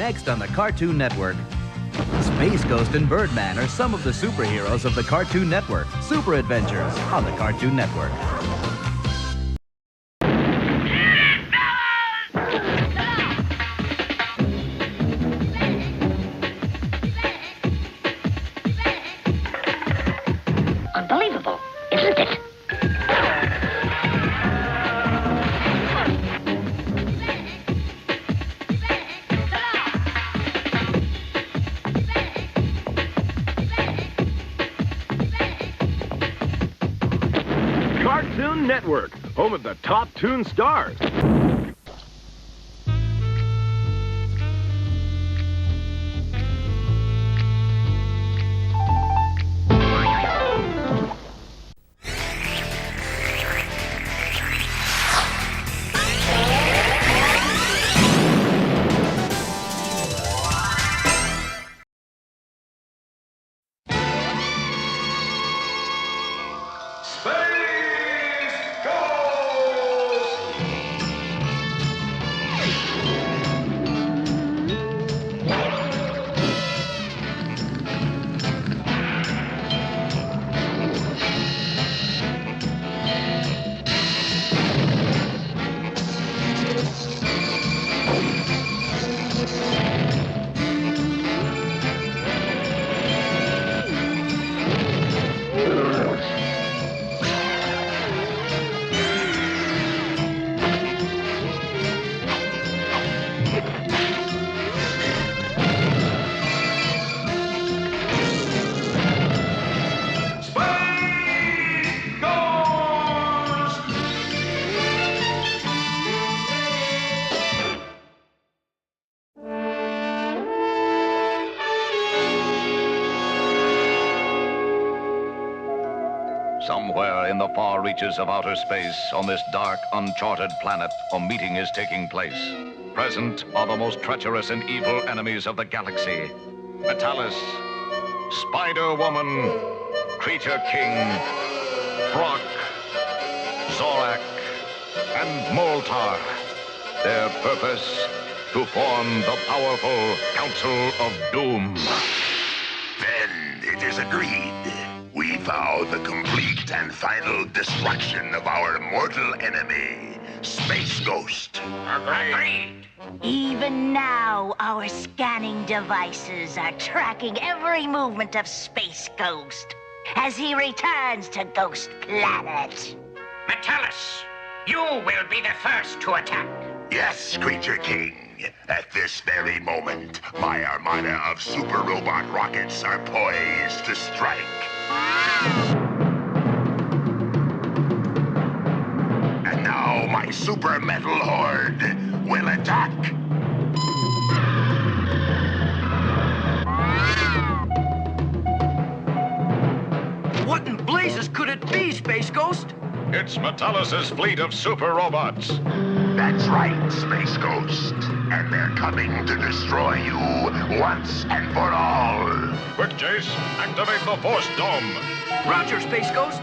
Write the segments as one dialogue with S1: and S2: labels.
S1: Next on the Cartoon Network. Space Ghost and Birdman are some of the superheroes of the Cartoon Network. Super Adventures on the Cartoon Network.
S2: Unbelievable, isn't it?
S3: Cartoon Network, home of the top toon stars.
S4: Somewhere in the far reaches of outer space, on this dark, uncharted planet, a meeting is taking place. Present are the most treacherous and evil enemies of the galaxy. Metalis, Spider-Woman, Creature King, Brock, Zorak, and Moltar. Their purpose, to form the powerful Council of Doom.
S5: Then it is agreed. We vow the complete and final destruction of our mortal enemy, Space Ghost.
S2: Agreed.
S6: Even now, our scanning devices are tracking every movement of Space Ghost as he returns to Ghost Planet.
S2: Metalis, you will be the first to attack.
S5: Yes, Creature King. At this very moment, my armada of super robot rockets are poised to strike. And now my super metal horde will attack.
S7: What in blazes could it be, Space Ghost?
S4: It's Metalis's fleet of super robots.
S5: That's right, Space Ghost. And they're coming to destroy you once and for all.
S4: Quick, Jace, activate the Force Dome.
S7: Roger, Space Ghost.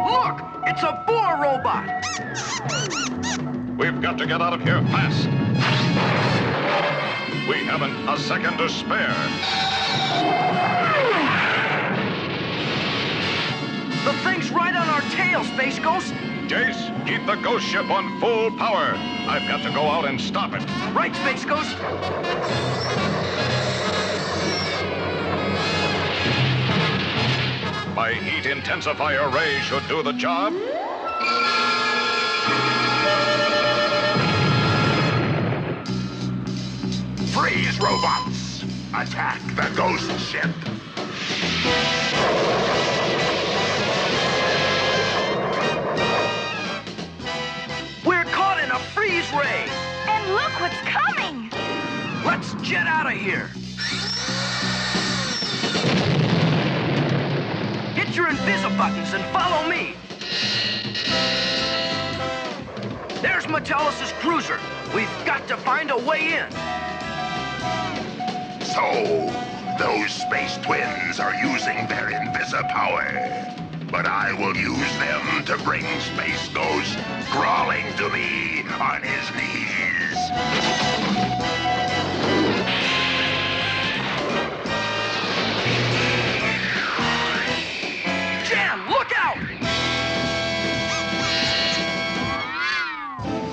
S7: Look, it's a boar robot.
S4: We've got to get out of here fast. We haven't a second to spare.
S7: The thing's right on our tail, Space Ghost.
S4: Jace, keep the ghost ship on full power. I've got to go out and stop it.
S7: Right, Space Ghost.
S4: My heat intensifier ray should do the job.
S5: Freeze, robots! Attack the ghost ship!
S7: We're caught in a freeze ray.
S6: And look what's coming!
S7: Let's jet out of here. Hit your invisi buttons and follow me. There's Metellus' cruiser. We've got to find a way in.
S5: So, those space twins are using their invisi-power. But I will use them to bring Space Ghost crawling to me on his knees.
S7: Jan, look out!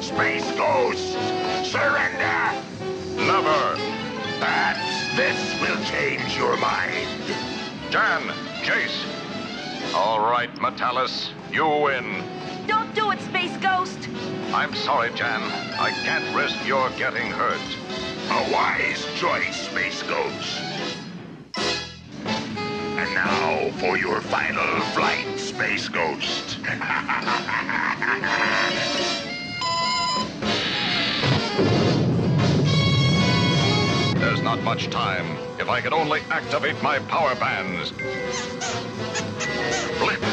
S5: Space Ghost, surrender!
S4: Never.
S5: Perhaps this will change your mind.
S4: Jan, Chase. All right, Metellus, you win.
S6: Don't do it, Space Ghost.
S4: I'm sorry, Jan. I can't risk your getting hurt.
S5: A wise choice, Space Ghost. And now for your final flight, Space Ghost.
S4: There's not much time. If I could only activate my power bands. Blip,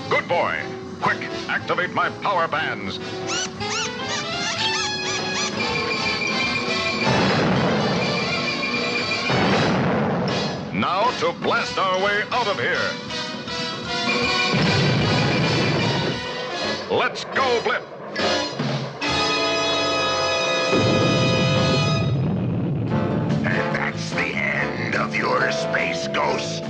S4: good boy. Quick, activate my power bands. Now to blast our way out of here. Let's go, Blip.
S5: And that's the end of your Space Ghost.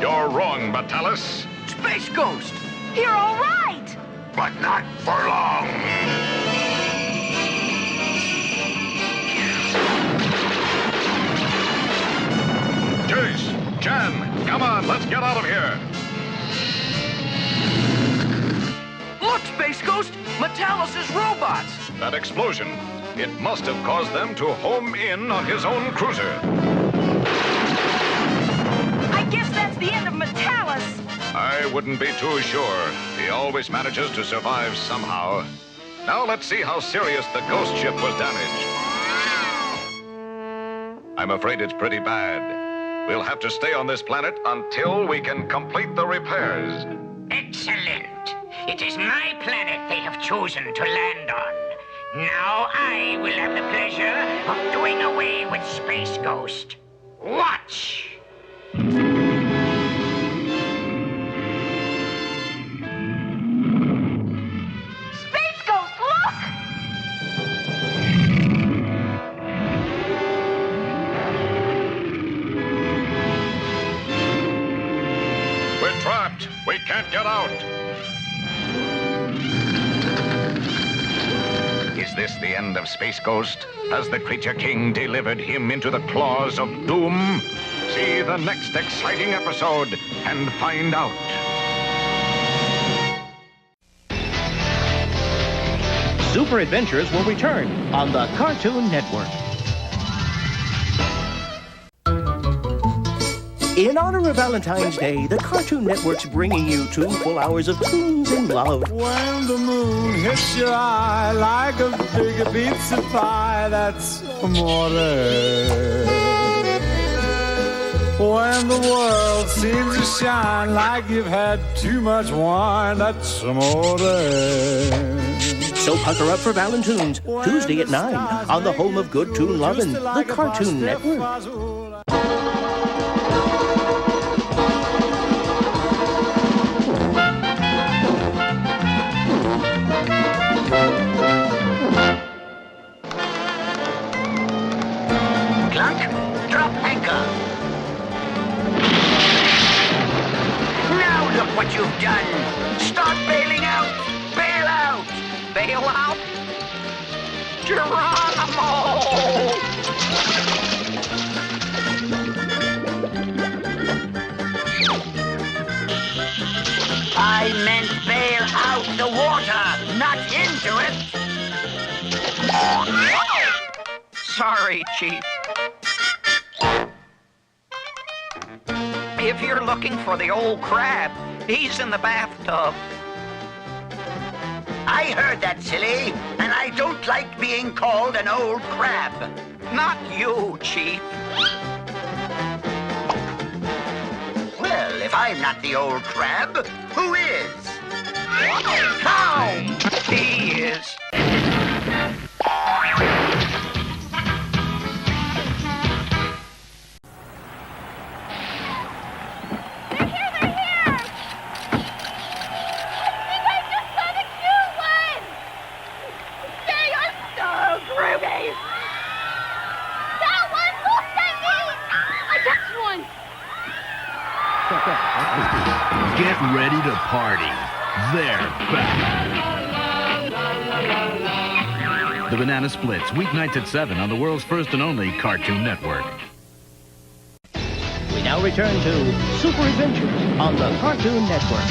S4: You're wrong, Metellus.
S7: Space Ghost!
S6: You're all right.
S5: But not for long.
S4: Chase, Jan, come on, let's get out of here.
S7: Look, Space Ghost! Metellus' robots!
S4: That explosion, it must have caused them to home in on his own cruiser.
S6: I guess that's the end of Metellus.
S4: I wouldn't be too sure. He always manages to survive somehow. Now let's see how serious the ghost ship was damaged. I'm afraid it's pretty bad. We'll have to stay on this planet until we can complete the repairs.
S2: Excellent. It is my planet they have chosen to land on. Now I will have the pleasure of doing away with Space Ghost. Watch!
S6: Space Ghost, look!
S4: We're trapped. We can't get out. Is this the end of Space Ghost? Has the Creature King delivered him into the claws of doom? See the next exciting episode and find out.
S1: Super Adventures will return on the Cartoon Network.
S8: In honor of Valentine's Day, the Cartoon Network's bringing you 2 full hours of tunes and love.
S9: When the moon hits your eye like a big pizza pie, that's amore. When the world seems to shine like you've had too much wine, that's amore.
S8: So pucker up for Valentunes, Tuesday at 9 on the home of good tune lovin', the Cartoon Network.
S2: Clunk, drop anchor. Now look what you've done. Start bailing out. Bail out. Bail out? Geronimo! I meant bail out the water, not into it. Sorry, Chief. If you're looking for the old crab, he's in the bathtub. I heard that, silly, and I don't like being called an old crab. Not you, Chief. Well, if I'm not the old crab, who is? How?
S3: party. They're back.
S1: The Banana Splits, weeknights at 7 on the world's first and only Cartoon Network.
S8: We now return to Super Adventures on the Cartoon Network.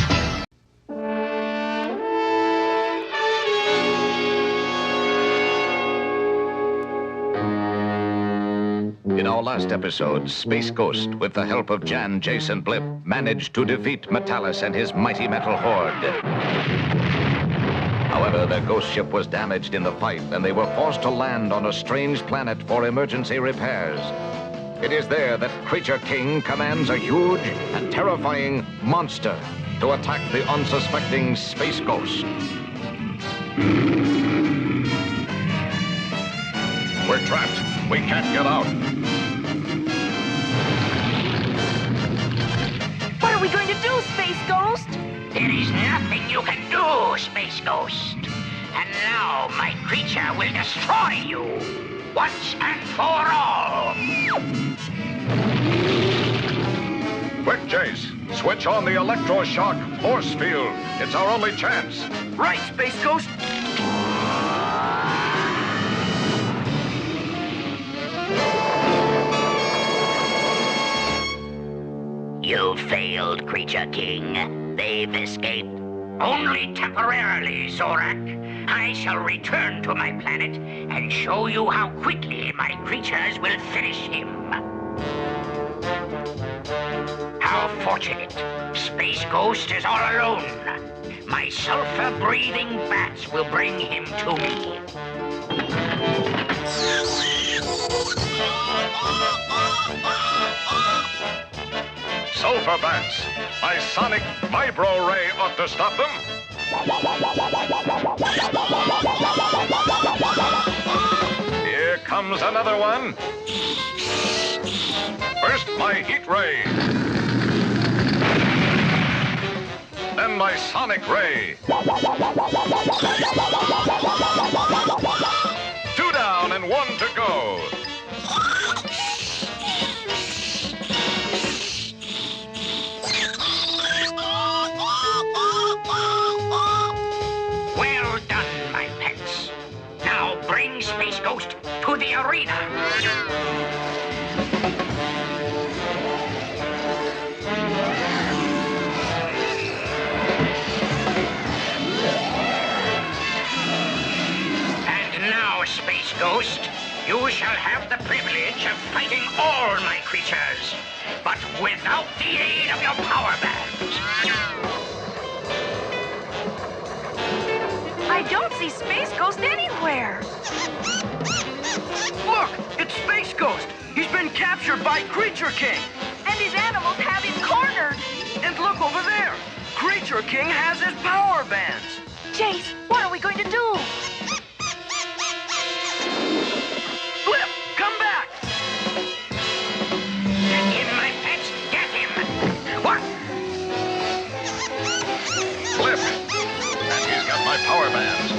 S4: In our last episode, Space Ghost, with the help of Jan, Jason, Blip, managed to defeat Metalis and his mighty metal horde. However, their ghost ship was damaged in the fight, and they were forced to land on a strange planet for emergency repairs. It is there that Creature King commands a huge and terrifying monster to attack the unsuspecting Space Ghost. We're trapped. We can't get out.
S6: What are we going to do, Space Ghost?
S2: There is nothing you can do, Space Ghost. And now my creature will destroy you, once and for all.
S4: Quick, Jace. Switch on the electroshock force field. It's our only chance.
S7: Right, Space Ghost.
S2: You failed, Creature King. They've escaped. Only temporarily, Zorak. I shall return to my planet and show you how quickly my creatures will finish him. How fortunate. Space Ghost is all alone. My sulfur-breathing bats will bring him to me.
S4: Sulfur bats. My sonic vibro ray ought to stop them. Here comes another one. First, my heat ray. Then my sonic ray. 2 down and 1 to go.
S2: Well done, my pets. Now bring Space Ghost to the arena. Space Ghost, you shall have the privilege of fighting all my creatures, but without the aid of your power bands.
S6: I don't see Space Ghost anywhere.
S7: Look, it's Space Ghost. He's been captured by Creature King.
S6: And his animals have him cornered.
S7: And look over there. Creature King has his power bands.
S6: Jace, what are we going to do?
S7: Blip, come back.
S2: Get him, my pets, get him. What?
S4: Blip. And he's got my power bands.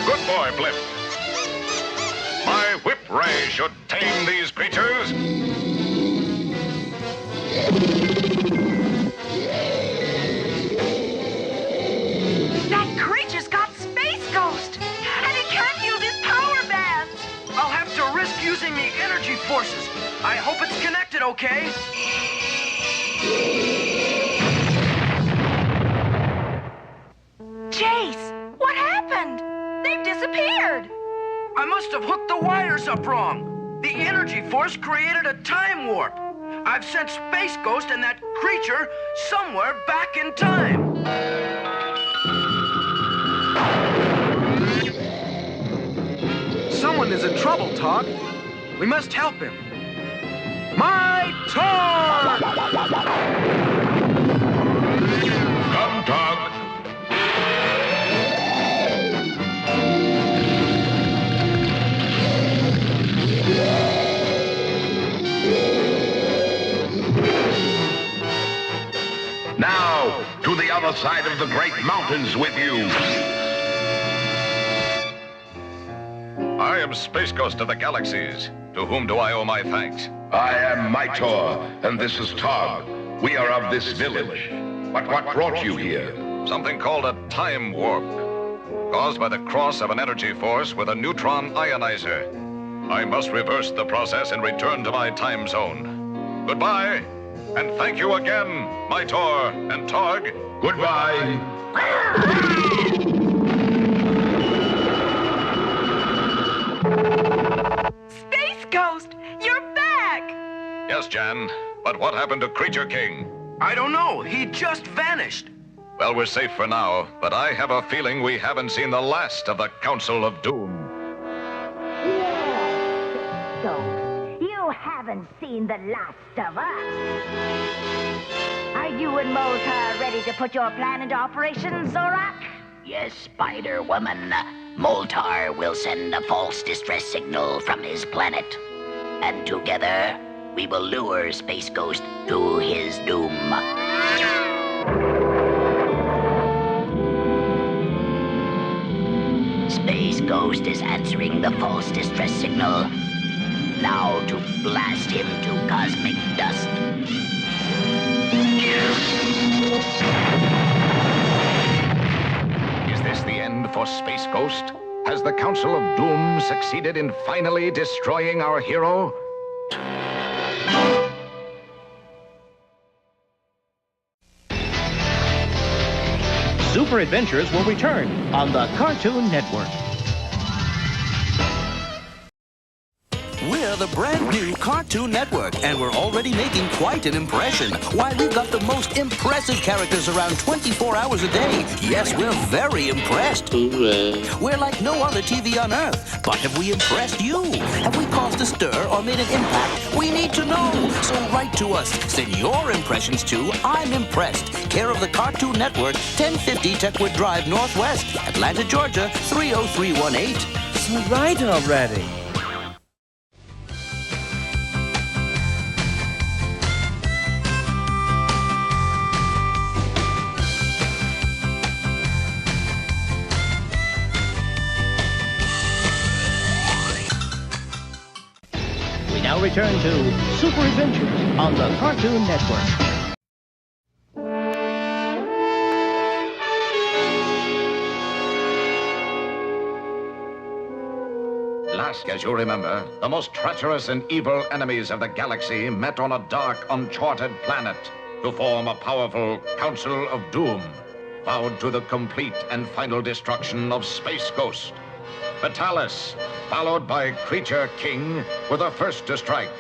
S4: Good boy, Blip. My whip ray should tame these creatures.
S6: That creature's got Space Ghost, and he can't use his power bands.
S7: I'll have to risk using the energy forces. I hope it's connected, okay?
S6: Jace, what happened? They've disappeared.
S7: I must have hooked the wires up wrong. The energy force created a time warp. I've sent Space Ghost and that creature somewhere back in time.
S10: Someone is in trouble, Tog. We must help him. My turn!
S5: Come, Tog. Now, to the other side of the great mountains with you.
S4: I am Space Ghost of the Galaxies. To whom do I owe my thanks?
S5: I am Mytor, and this is Tog. We are of this village. But what brought you here?
S4: Something called a time warp, caused by the cross of an energy force with a neutron ionizer. I must reverse the process and return to my time zone. Goodbye, and thank you again, my Tor and Targ.
S5: Goodbye.
S11: Space Ghost, you're back!
S4: Yes, Jan, but what happened to Creature King?
S7: I don't know. He just vanished.
S4: Well, we're safe for now, but I have a feeling we haven't seen the last of the Council of Doom.
S6: Yes, Ghost. You haven't seen the last of us. Are you and Moltar ready to put your plan into operation, Zorak?
S2: Yes, Spider-Woman. Moltar will send a false distress signal from his planet. And together, we will lure Space Ghost to his doom. Space Ghost is answering the false distress signal. Now to blast him to cosmic dust.
S4: Is this the end for Space Ghost? Has the Council of Doom succeeded in finally destroying our hero?
S8: Super Adventures will return on the Cartoon Network.
S12: We're the brand new Cartoon Network, and we're already making quite an impression. Why, we've got the most impressive characters around 24 hours a day. Yes, we're very impressed. We're like no other TV on Earth. But have we impressed you? Have we caused a stir or made an impact? We need to know. So write to us. Send your impressions to I'm Impressed, care of the Cartoon Network, 1050 Techwood Drive, Northwest, Atlanta, Georgia, 30318.
S10: So write already.
S8: Now return to Super Adventures on the Cartoon Network.
S4: Last, as you remember, the most treacherous and evil enemies of the galaxy met on a dark, uncharted planet to form a powerful Council of Doom, vowed to the complete and final destruction of Space Ghost. Vitalis, followed by Creature King, were the first to strike,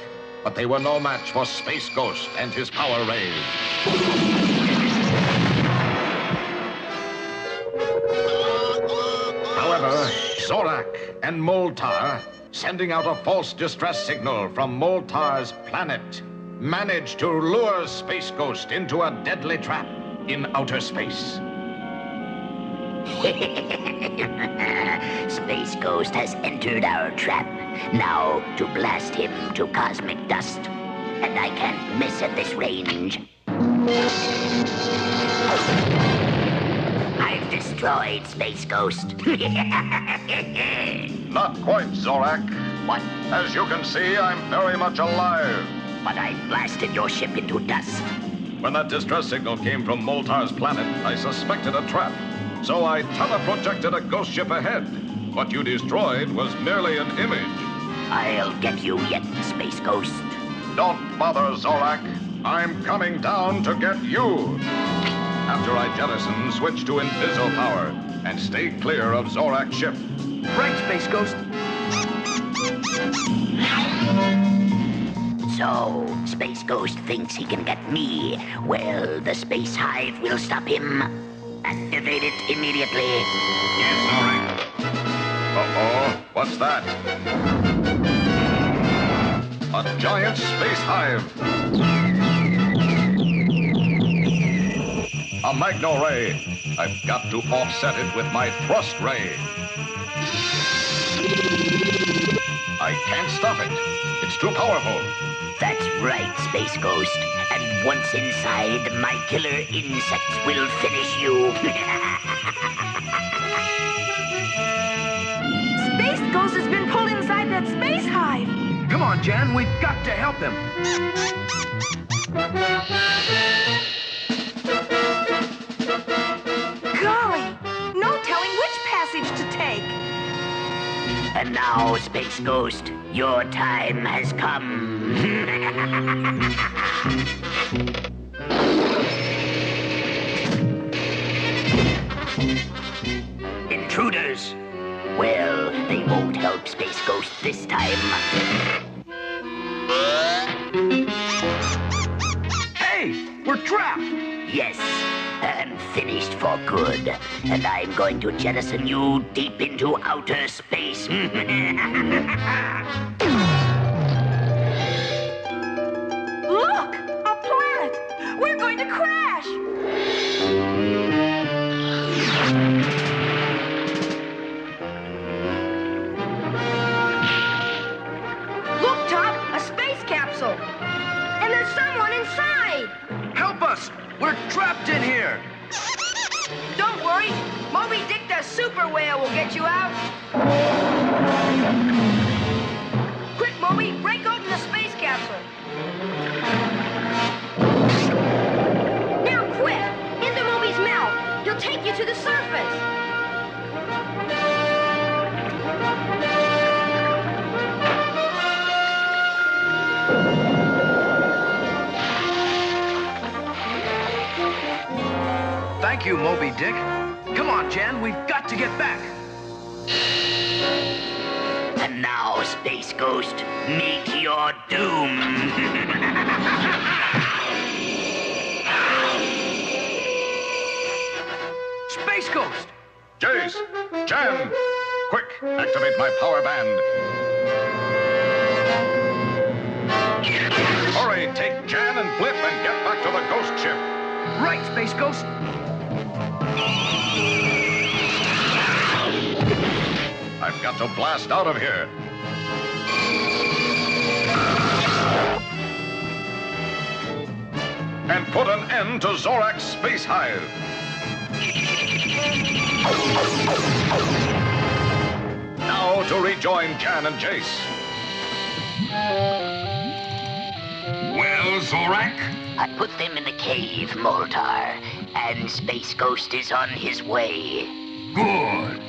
S4: but they were no match for Space Ghost and his power rays. However, Zorak and Moltar, sending out a false distress signal from Moltar's planet, managed to lure Space Ghost into a deadly trap in outer space.
S2: Space Ghost has entered our trap. Now to blast him to cosmic dust. And I can't miss at this range. I've destroyed Space Ghost.
S4: Not quite, Zorak.
S2: What?
S4: As you can see, I'm very much alive.
S2: But I blasted your ship into dust.
S4: When that distress signal came from Moltar's planet, I suspected a trap. So I teleprojected a ghost ship ahead. What you destroyed was merely an image.
S2: I'll get you yet, Space Ghost.
S4: Don't bother, Zorak. I'm coming down to get you. After I jettison, switch to Inviso power and stay clear of Zorak's ship.
S7: Right, Space Ghost.
S2: So, Space Ghost thinks he can get me. Well, the Space Hive will stop him. Activate it immediately.
S4: Yes, Zorak. Uh-oh, what's that? A giant space hive. A Magno Ray. I've got to offset it with my Thrust Ray. I can't stop it. It's too powerful.
S2: That's right, Space Ghost. And once inside, my killer insects will finish you.
S11: Space Ghost has been pulled inside that space hive.
S7: Come on, Jan, we've got to help him.
S11: passage to take.
S2: And now, Space Ghost, your time has come. Intruders. Well, they won't help Space Ghost this time.
S7: Hey, we're trapped.
S2: Yes, and finished for good. And I'm going to jettison you deep into outer space.
S11: Look! A planet! We're going to crash! Look, Top! A space capsule! And there's someone inside!
S7: Help us! We're trapped in here!
S11: Don't worry! Moby Dick the super whale will get you out! Quick, Moby! Break open the space capsule! Now quick! Into Moby's mouth! He'll take you to the surface!
S7: Thank you, Moby Dick. Come on, Jan, we've got to get back.
S2: And now, Space Ghost, meet your doom.
S7: Space Ghost!
S4: Jace! Jan! Quick, activate my power band. Hurry, take Jan and Blip and get back to the ghost ship.
S7: Right, Space Ghost.
S4: I've got to blast out of here. And put an end to Zorak's space hive. Now to rejoin Jan and Jace.
S5: Well, Zorak?
S2: I put them in the cave, Moltar, and Space Ghost is on his way.
S5: Good.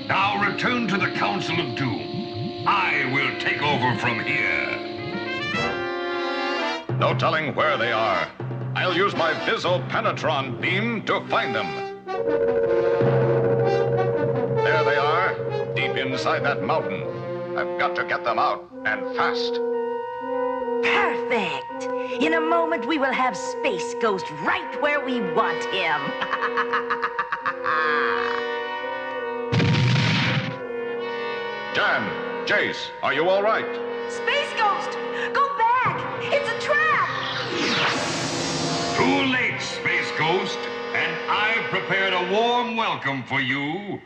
S5: Now return to the Council of Doom. I will take over from here.
S4: No telling where they are. I'll use my Viso-Penetron beam to find them. There they are, deep inside that mountain. I've got to get them out, and fast.
S6: Perfect! In a moment, we will have Space Ghost right where we want him.
S4: Jan, Jace, are you all right?
S11: Space Ghost! Go back! It's a trap!
S5: Too late, Space Ghost, and I've prepared a warm welcome for you.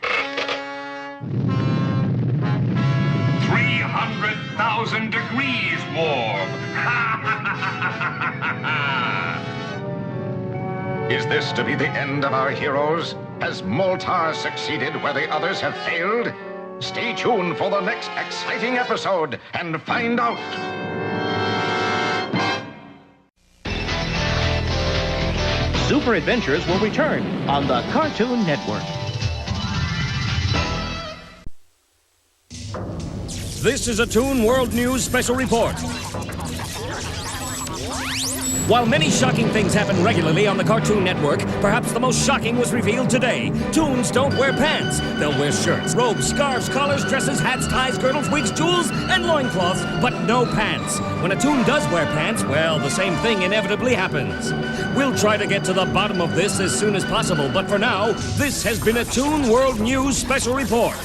S5: 300,000 degrees warm.
S4: Is this to be the end of our heroes? Has Moltar succeeded where the others have failed? Stay tuned for the next exciting episode and find out.
S8: Super Adventures will return on the Cartoon Network.
S13: This is a Toon World News special report. While many shocking things happen regularly on the Cartoon Network, perhaps the most shocking was revealed today. Toons don't wear pants. They'll wear shirts, robes, scarves, collars, dresses, hats, ties, girdles, wigs, jewels, and loincloths, but no pants. When a Toon does wear pants, well, the same thing inevitably happens. We'll try to get to the bottom of this as soon as possible, but for now, this has been a Toon World News special report.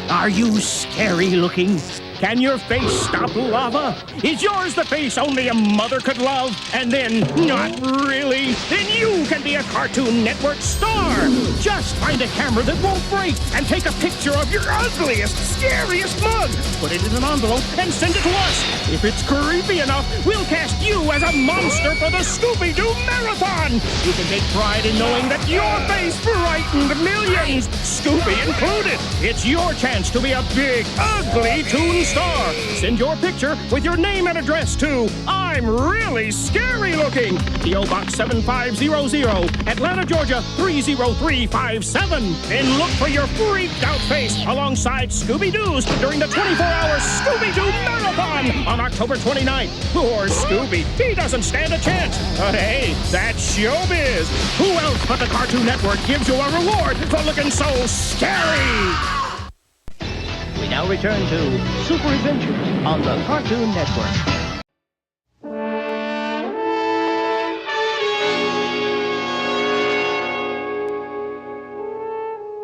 S8: Are you scary looking? Can your face stop lava? Is yours the face only a mother could love? And then, not really? Then you can be a Cartoon Network star! Just find a camera that won't break and take a picture of your ugliest, scariest mug. Put it in an envelope and send it to us. If it's creepy enough, we'll cast you as a monster for the Scooby-Doo Marathon! You can take pride in knowing that your face frightened millions, Scooby included. It's your chance to be a big, ugly Toon star. Send your picture with your name and address to I I'm really scary looking. P.O. Box 7500, Atlanta, Georgia 30357. Then look for your freaked out face alongside Scooby-Doo's during the 24-hour Scooby-Doo Marathon on October 29th. Poor Scooby, he doesn't stand a chance. But hey, that's showbiz. Who else but the Cartoon Network gives you a reward for looking so scary?
S1: We now return to Super Adventures on the Cartoon Network.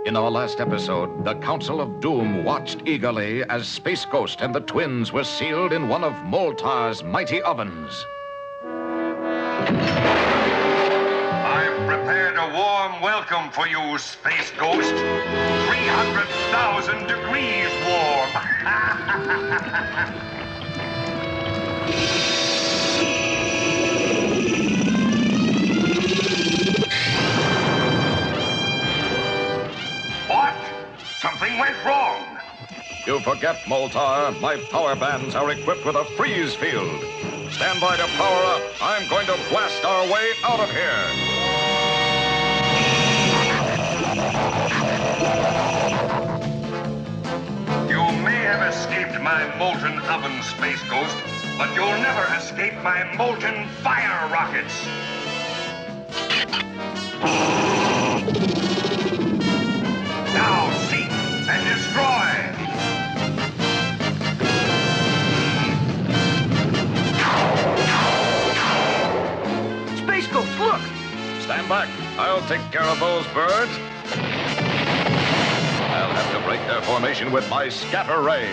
S4: In our last episode, the Council of Doom watched eagerly as Space Ghost and the twins were sealed in one of Moltar's mighty ovens.
S5: I've prepared a warm welcome for you, Space Ghost. 300,000 degrees warm. What? Something went wrong.
S4: You forget, Moltar. My power bands are equipped with a freeze field. Stand by to power up. I'm going to blast our way out of here.
S5: You may have escaped my molten oven, Space Ghost, but you'll never escape my molten fire rockets. Now seek and destroy.
S7: Space Ghost, look!
S4: Stand back. I'll take care of those birds. I'll have to break their formation with my scatter ray.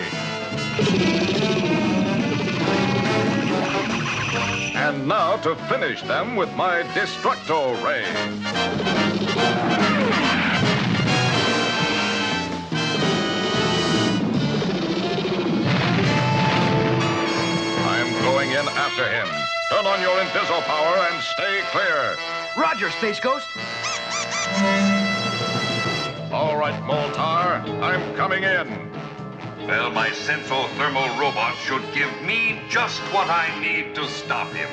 S4: And now to finish them with my Destructo ray. I'm going in after him. Turn on your Inviso power and stay clear.
S7: Roger, Space Ghost.
S4: All right, Moltar, I'm coming in.
S5: Well, my sensothermal robot should give me just what I need to stop him.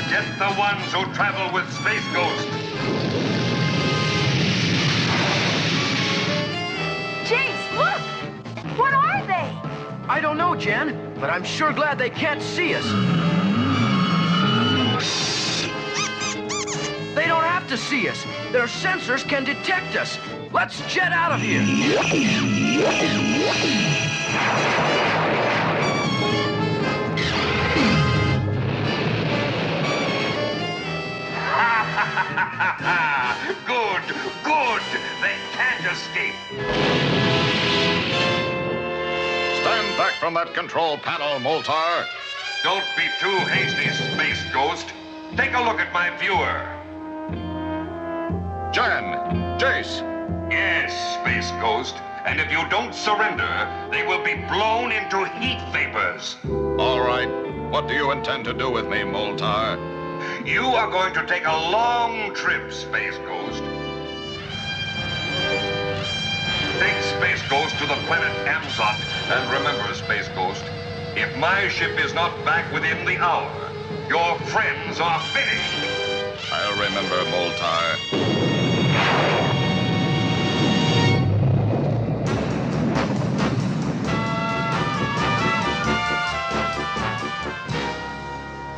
S5: Get the ones who travel with Space Ghost.
S11: Jace, look! What are they?
S7: I don't know, Jen, but I'm sure glad they can't see us. They don't have to see us. Their sensors can detect us. Let's jet out of here.
S5: Good, good. They can't escape.
S4: Stand back from that control panel, Moltar.
S5: Don't be too hasty, Space Ghost. Take a look at my viewer.
S4: Jan, Jace.
S5: Yes, Space Ghost. And if you don't surrender, they will be blown into heat vapors.
S4: All right. What do you intend to do with me, Moltar?
S5: You are going to take a long trip, Space Ghost. Take Space Ghost to the planet Amzot. And remember, Space Ghost, if my ship is not back within the hour, your friends are finished.
S4: I'll remember, Moltar.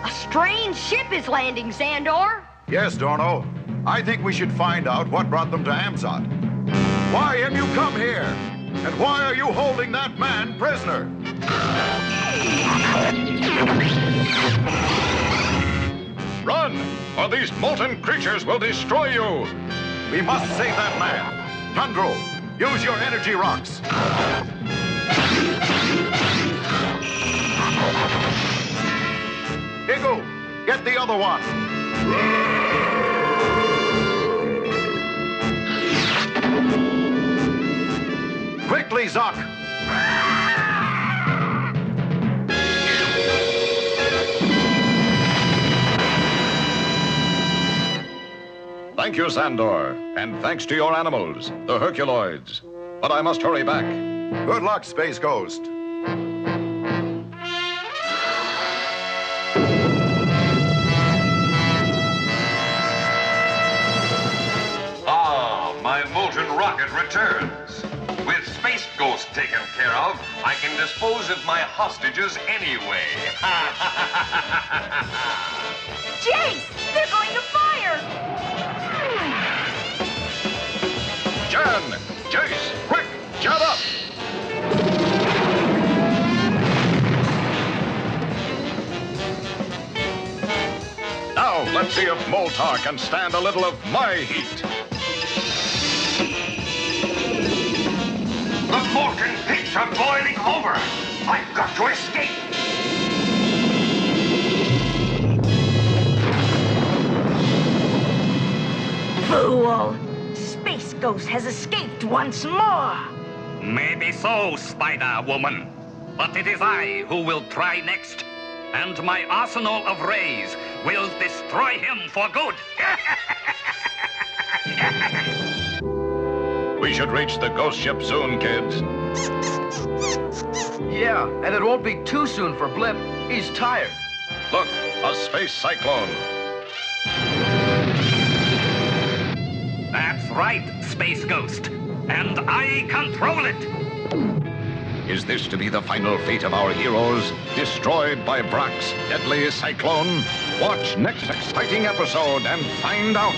S11: A strange ship is landing, Xandor.
S14: Yes, Dorno. I think we should find out what brought them to Amzot. Why have you come here? And why are you holding that man prisoner?
S4: Run, or these molten creatures will destroy you.
S14: We must save that man. Tundro, use your energy rocks. Igu, get the other one. Quickly, Zuck.
S4: Thank you, Sandor, and thanks to your animals, the Herculoids. But I must hurry back.
S14: Good luck, Space Ghost.
S15: Ah, my molten rocket returns. With Space Ghost taken care of, I can dispose of my hostages anyway.
S11: Jace, they're going to fire!
S14: Jan! Jace! Quick! Jet up! Now, let's see if Moltar can stand a little of my heat.
S2: The molten pits are boiling over. I've got to escape.
S6: Fool! Space Ghost has escaped once more.
S16: Maybe so, Spider-Woman. But it is I who will try next. And my arsenal of rays will destroy him for good.
S14: We should reach the ghost ship soon, kids.
S7: Yeah, and it won't be too soon for Blip. He's tired.
S14: Look, a space cyclone.
S16: That's right, Space Ghost. And I control it.
S4: Is this to be the final fate of our heroes, destroyed by Brock's deadly cyclone? Watch next exciting episode and find out.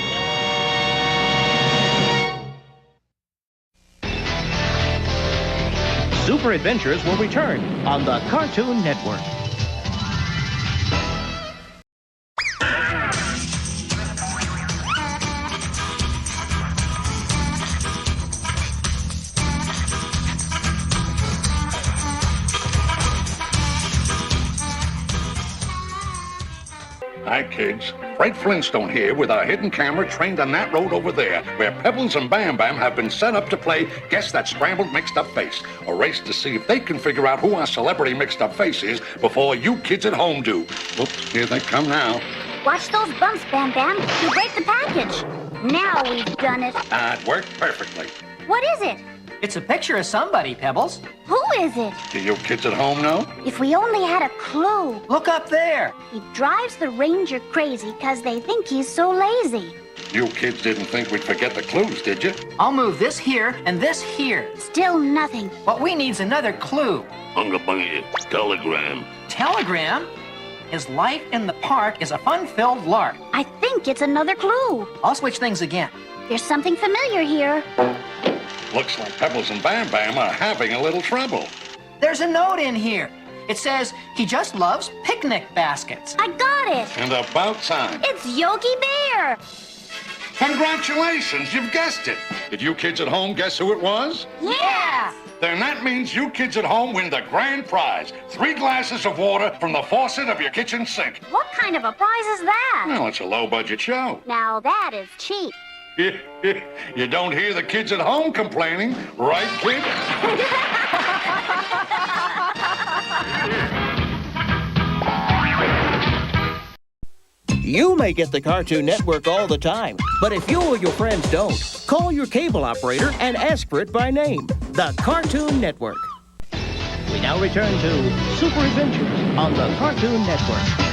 S8: Super Adventures will return on the Cartoon Network.
S17: Hi, kids. Fred Flintstone here with our hidden camera trained on that road over there, where Pebbles and Bam Bam have been set up to play Guess That Scrambled Mixed-Up Face, a race to see if they can figure out who our celebrity mixed-up face is before you kids at home do. Oops, here they come now.
S11: Watch those bumps, Bam Bam. You break the package. Now we've done it.
S17: It worked perfectly.
S11: What is it?
S18: It's a picture of somebody, Pebbles.
S11: Who is it?
S17: Do you kids at home know?
S11: If we only had a clue.
S18: Look up there.
S11: He drives the ranger crazy because they think he's so lazy.
S17: You kids didn't think we'd forget the clues, did you?
S18: I'll move this here and this here.
S11: Still nothing.
S18: What we need's another clue.
S3: Bunga bunga, telegram.
S18: Telegram? His life in the park is a fun-filled lark.
S11: I think it's another clue.
S18: I'll switch things again.
S11: There's something familiar here.
S17: Looks like Pebbles and Bam Bam are having a little trouble.
S18: There's a note in here. It says he just loves picnic baskets.
S11: I got it.
S17: And about time.
S11: It's Yogi Bear.
S17: Congratulations, you've guessed it. Did you kids at home guess who it was?
S11: Yeah.
S17: Then that means you kids at home win the grand prize. 3 glasses of water from the faucet of your kitchen sink.
S11: What kind of a prize is that?
S17: Well, it's a low-budget show.
S11: Now that is cheap.
S17: You don't hear the kids at home complaining, right, kids?
S8: You may get the Cartoon Network all the time, but if you or your friends don't, call your cable operator and ask for it by name. The Cartoon Network. We now return to Super Adventures on the Cartoon Network.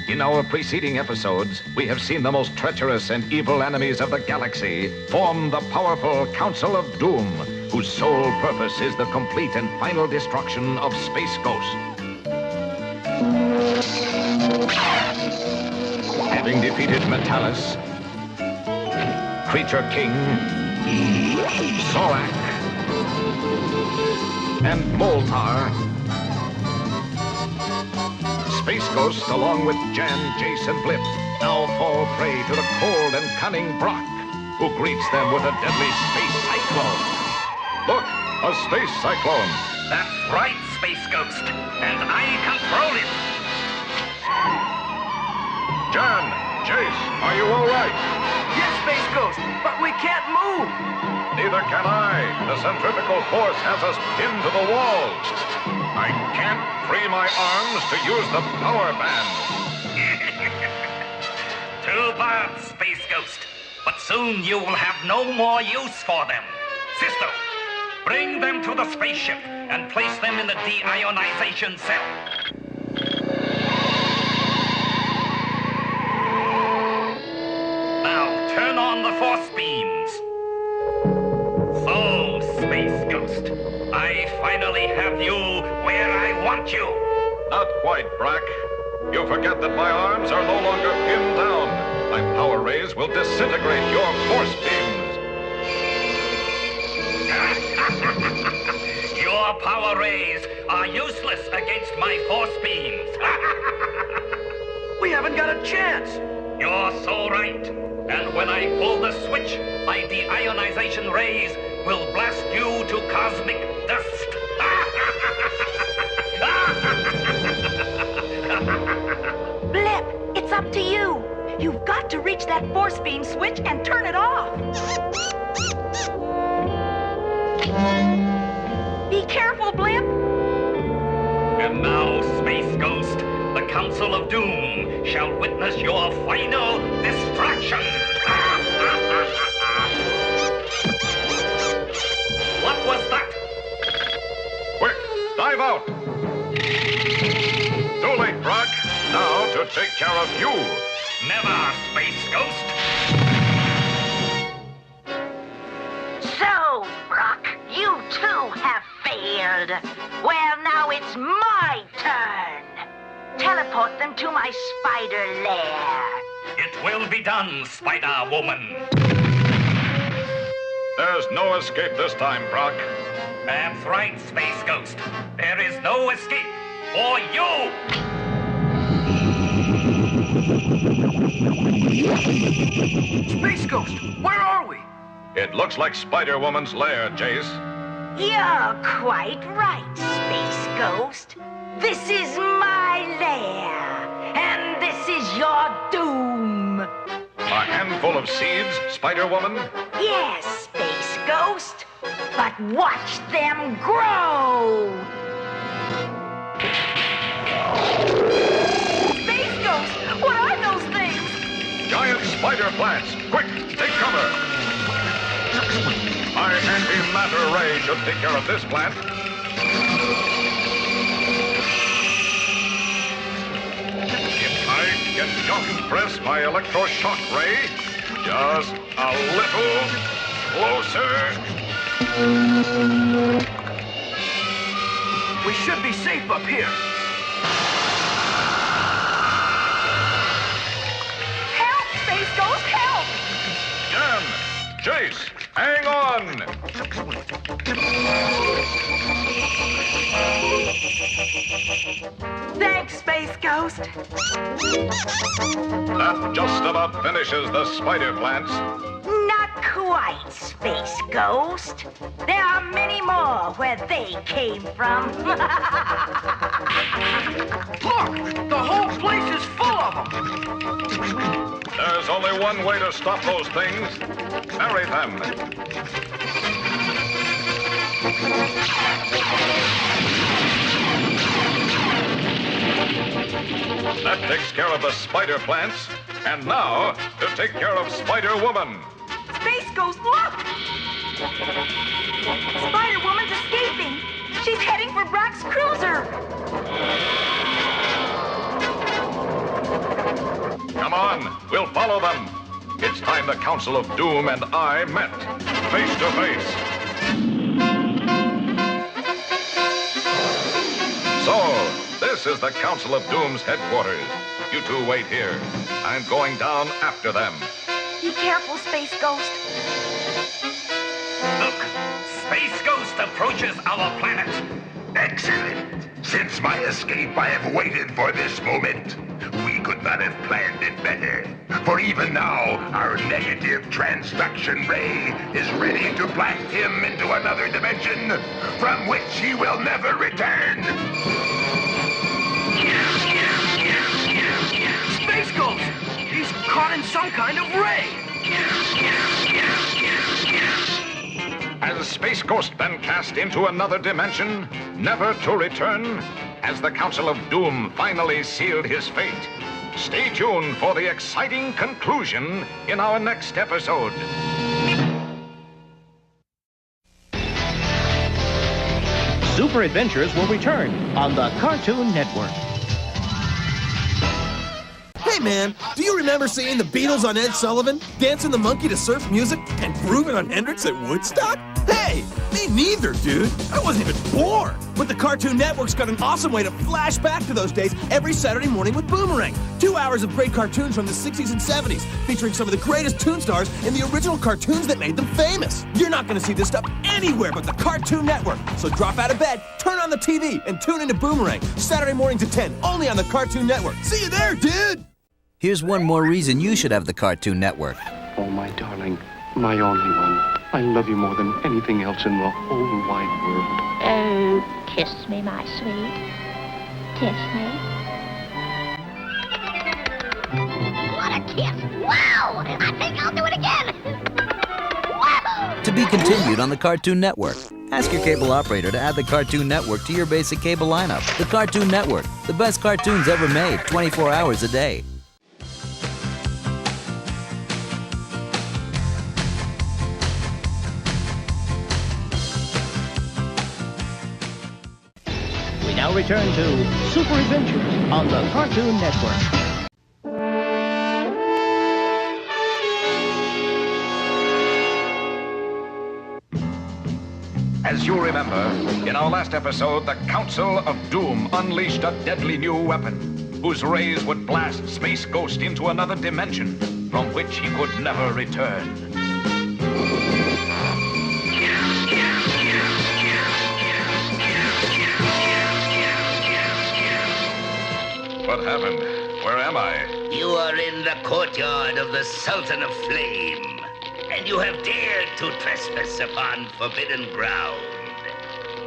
S4: In our preceding episodes, we have seen the most treacherous and evil enemies of the galaxy form the powerful Council of Doom, whose sole purpose is the complete and final destruction of Space Ghost. Having defeated Metalis, Creature King, Zorak, and Moltar, Space Ghost, along with Jan, Jace, and Blip, now fall prey to the cold and cunning Brock, who greets them with a deadly space cyclone. Look, a space cyclone.
S16: That's right, Space Ghost. And I control it.
S14: Jan, Jace, are you all right?
S7: Yes, Space Ghost, but we can't move.
S14: Neither can I. The centrifugal force has us pinned to the walls. I can't free my arms to use the power band.
S16: Too bad, Space Ghost. But soon you will have no more use for them. Sisto, bring them to the spaceship and place them in the deionization cell. Now turn on the force beams. So, Space Ghost, I finally have you where I want you.
S14: Not quite, Brack. You forget that my arms are no longer pinned down. My power rays will disintegrate your force beams.
S16: Your power rays are useless against my force beams.
S7: We haven't got a chance.
S16: You're so right. And when I pull the switch, my deionization rays will blast you to cosmic dust.
S6: Blip, it's up to you. You've got to reach that force beam switch and turn it off. Be careful, Blip.
S16: And now, Space Ghost, the Council of Doom shall witness your final destruction. What was that?
S14: Quick, dive out! Too late, Brock. Now to take care of you.
S16: Never, Space Ghost.
S6: So, Brock, you too have failed. Well, now it's my turn. Teleport them to my spider lair.
S16: It will be done, Spider-Woman.
S14: There's no escape this time, Brock.
S16: That's right, Space Ghost. There is no escape for you!
S7: Space Ghost, where are we?
S14: It looks like Spider-Woman's lair, Jace.
S6: You're quite right, Space Ghost. This is my lair, and this is your doom.
S14: A handful of seeds, Spider-Woman?
S6: Yes, Space Ghost, but watch them grow. Space Ghost, what are those things?
S14: Giant spider plants! Quick, take cover! My antimatter ray should take care of this plant. If I can just press my electroshock ray just a little closer.
S7: We should be safe up here.
S6: Help, Space Ghost, help!
S14: Jan, Jace, hang on!
S6: Thanks, Space Ghost.
S14: That just about finishes the spider plants.
S6: Not quite, Space Ghost. There are many more where they came from.
S7: Look, the whole place is full of them.
S14: There's only one way to stop those things. Bury them. That takes care of the spider plants. And now, to take care of Spider-Woman.
S6: Space Ghost, look! Spider-Woman's escaping. She's heading for Brock's cruiser.
S14: Come on, we'll follow them. It's time the Council of Doom and I met, face to face. So, this is the Council of Doom's headquarters. You two wait here. I'm going down after them.
S6: Be careful, Space Ghost.
S16: Look, Space Ghost approaches our planet.
S5: Excellent. Since my escape, I have waited for this moment. We could not have planned it better. For even now, our negative transduction ray is ready to blast him into another dimension from which he will never return.
S7: Space Ghost! He's caught in some kind of ray!
S14: Has Space Ghost been cast into another dimension, never to return? Has the Council of Doom finally sealed his fate?
S4: Stay tuned for the exciting conclusion in our next episode.
S8: Super Adventures will return on the Cartoon Network.
S19: Hey man, do you remember seeing the Beatles on Ed Sullivan, dancing the monkey to surf music, and grooving on Hendrix at Woodstock? Hey, me neither, dude. I wasn't even born. But the Cartoon Network's got an awesome way to flash back to those days every Saturday morning with Boomerang. 2 hours of great cartoons from the 60s and 70s, featuring some of the greatest Toon stars in the original cartoons that made them famous. You're not going to see this stuff anywhere but the Cartoon Network. So drop out of bed, turn on the TV, and tune into Boomerang. Saturday mornings at 10, only on the Cartoon Network. See you there, dude!
S1: Here's one more reason you should have the Cartoon Network.
S20: Oh, my darling, my only one. I love you more than anything else in the whole wide world.
S11: Oh, kiss me, my sweet. Kiss me. What a kiss! Wow! I think I'll do it again! Wow!
S1: To be continued on the Cartoon Network. Ask your cable operator to add the Cartoon Network to your basic cable lineup. The Cartoon Network, the best cartoons ever made, 24 hours a day.
S8: We now return to Super Adventures on the Cartoon Network.
S4: As you remember, in our last episode, the Council of Doom unleashed a deadly new weapon, whose rays would blast Space Ghost into another dimension, from which he could never return. What happened? Where am I?
S2: You are in the courtyard of the Sultan of Flame, and you have dared to trespass upon forbidden ground.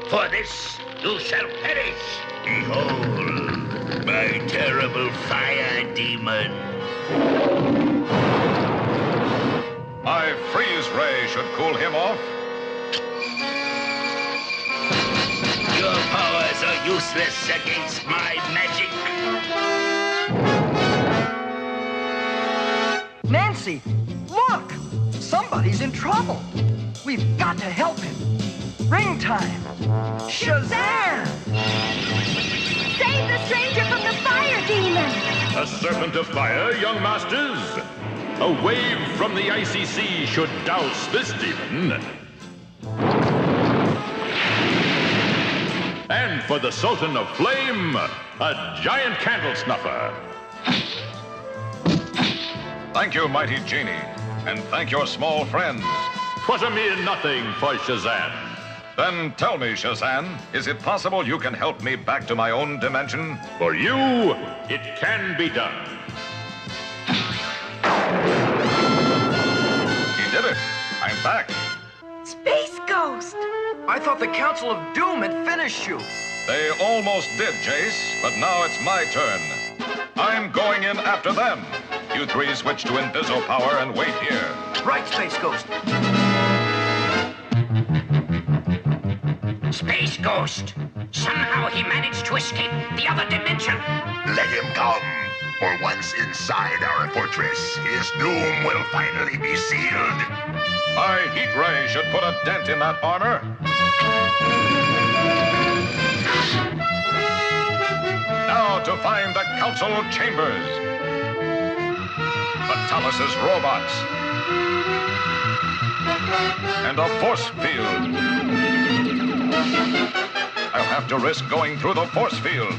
S2: For this, you shall perish. Behold, my terrible fire demon.
S4: My freeze ray should cool him off.
S2: Your powers are useless against my magic.
S7: Nancy, look! Somebody's in trouble. We've got to help him. Ring time. Shazam!
S11: Save the stranger from the fire demon!
S21: A serpent of fire, young masters? A wave from the icy sea should douse this demon. And for the Sultan of Flame, a giant candle snuffer.
S4: Thank you, mighty genie, and thank your small friends.
S21: 'Twas a mere nothing for Shazam.
S4: Then tell me, Shazam, is it possible you can help me back to my own dimension?
S21: For you, it can be done.
S4: He did it. I'm back.
S11: Space Ghost!
S7: I thought the Council of Doom had finished you.
S4: They almost did, Jace, but now it's my turn. I'm going in after them. You three switch to Inviso power and wait here.
S7: Right, Space Ghost.
S2: Space Ghost! Somehow he managed to escape the other dimension.
S5: Let him come, for once inside our fortress, his doom will finally be sealed.
S4: My heat ray should put a dent in that armor. Now to find the Council Chambers. Vitalis' robots. And a force field. I'll have to risk going through the force field.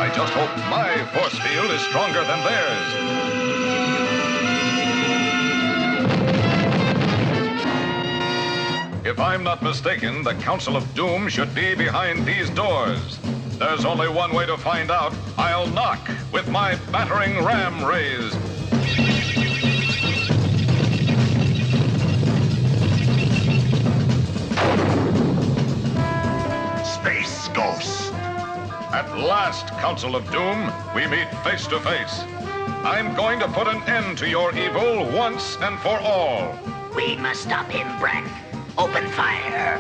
S4: I just hope my force field is stronger than theirs. If I'm not mistaken, the Council of Doom should be behind these doors. There's only one way to find out. I'll knock with my battering ram rays.
S5: Space Ghost.
S4: At last, Council of Doom, we meet face to face. I'm going to put an end to your evil once and for all.
S2: We must stop him, Brent. Open fire.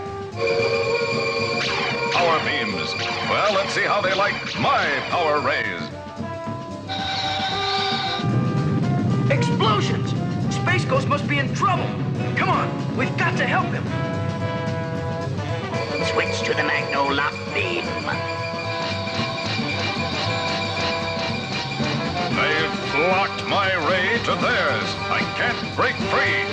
S4: A power beams. Well, let's see how they like my power rays.
S7: Explosions! Space Ghost must be in trouble. Come on, we've got to help him.
S2: Switch to the Magno-Lock beam.
S4: They've blocked my ray to theirs. I can't break free.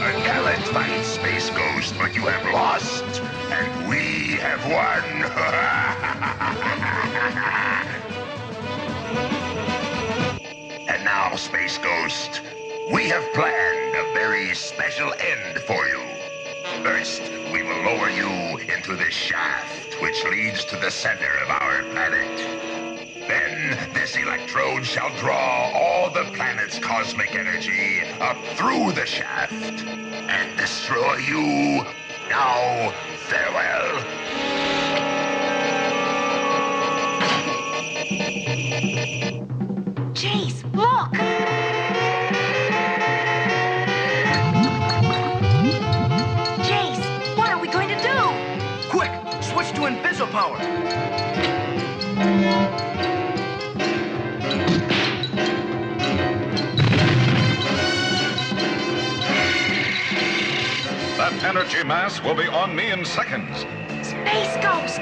S5: A gallant fight, Space Ghost, but you have lost, and we have won. And now, Space Ghost, we have planned a very special end for you. First, we will lower you into this shaft, which leads to the center of our planet. Then, this electrode shall draw all the planet's cosmic energy up through the shaft and destroy you. Now, farewell.
S6: Jace, look! Jace, what are we going to do?
S7: Quick, switch to Invisipower.
S4: That energy mass will be on me in seconds.
S6: Space Ghost!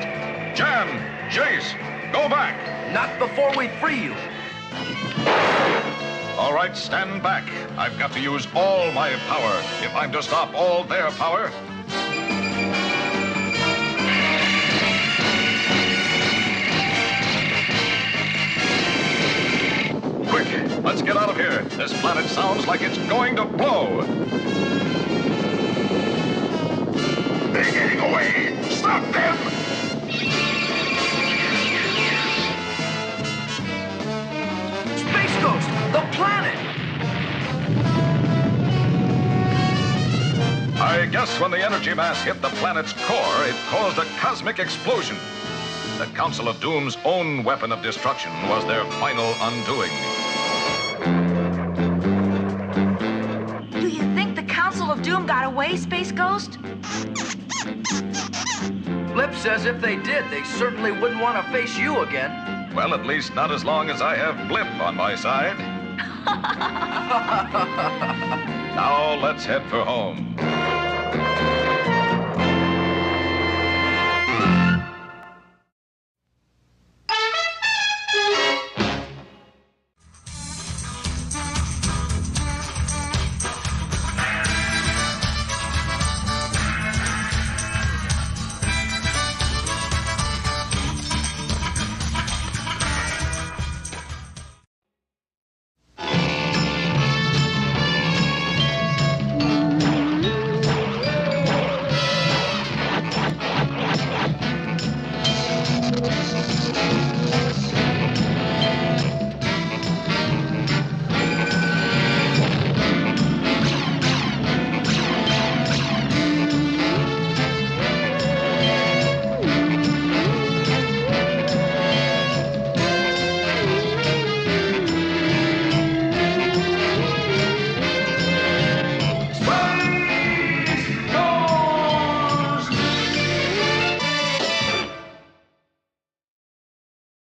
S4: Jan, Jace, go back.
S7: Not before we free you.
S4: All right, stand back. I've got to use all my power if I'm to stop all their power. Quick, let's get out of here. This planet sounds like it's going to blow.
S5: They're getting away. Stop them!
S7: Space Ghost, the planet!
S4: I guess when the energy mass hit the planet's core, it caused a cosmic explosion. The Council of Doom's own weapon of destruction was their final undoing.
S6: Do you think the Council of Doom got away, Space Ghost?
S7: Blip says if they did, they certainly wouldn't want to face you again.
S4: Well, at least not as long as I have Blip on my side. Now let's head for home.